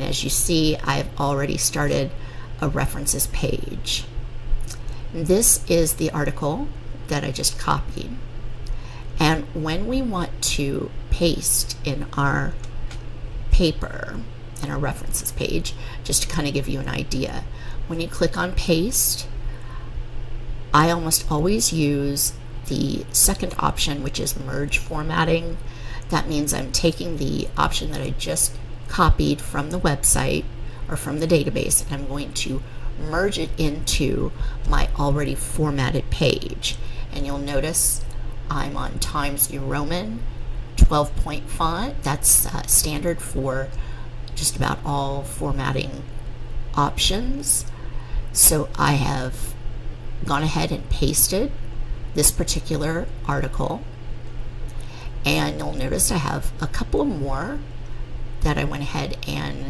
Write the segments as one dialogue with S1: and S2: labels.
S1: And as you see, I've already started a references page. This is the article that I just copied. And when we want to paste in our paper, in our references page, just to kind of give you an idea, when you click on paste, I almost always use the second option, which is merge formatting. That means I'm taking the option that I just copied from the website or from the database, and I'm going to merge it into my already formatted page. And you'll notice I'm on Times New Roman 12-point font. That's standard for just about all formatting options. So I have gone ahead and pasted this particular article, and you'll notice I have a couple of more that I went ahead and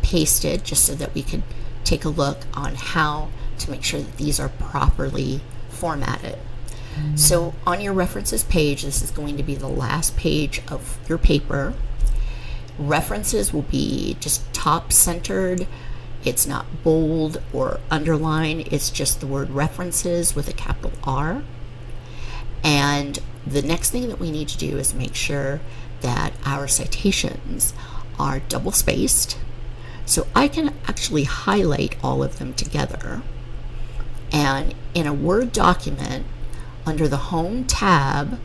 S1: pasted just so that we could take a look on how to make sure that these are properly formatted. So on your references page, this is going to be the last page of your paper. References will be just top centered. It's not bold or underline. It's just the word references with a capital R. And the next thing that we need to do is make sure that our citations are double spaced. So I can actually highlight all of them together. And in a Word document, under the Home tab,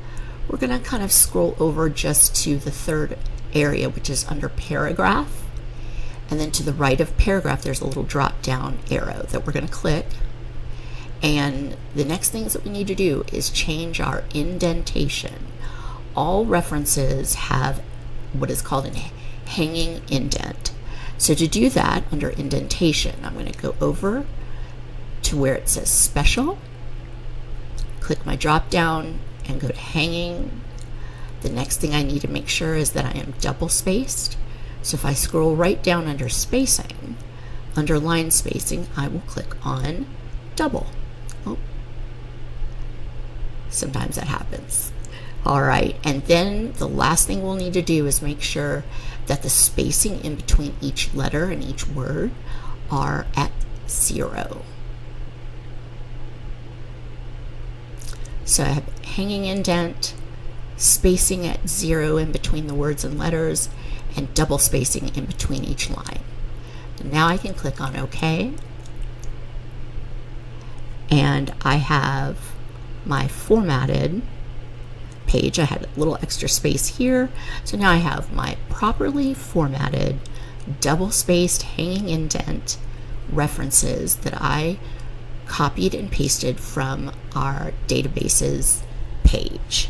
S1: we're going to kind of scroll over just to the third area, which is under Paragraph. And then to the right of Paragraph, there's a little drop down arrow that we're going to click. And the next things that we need to do is change our indentation. All references have what is called a hanging indent. So to do that, under indentation, I'm going to go over to where it says Special, click my drop down and go to hanging. The next thing I need to make sure is that I am double spaced. So if I scroll right down under spacing, under line spacing, I will click on double. Oh, sometimes that happens. All right, and then the last thing we'll need to do is make sure that the spacing in between each letter and each word are at 0. So I have hanging indent, spacing at 0 in between the words and letters, and double spacing in between each line. Now I can click on OK, and I have my formatted page. I had a little extra space here, so now I have my properly formatted, double spaced hanging indent references that I copied and pasted from our databases page.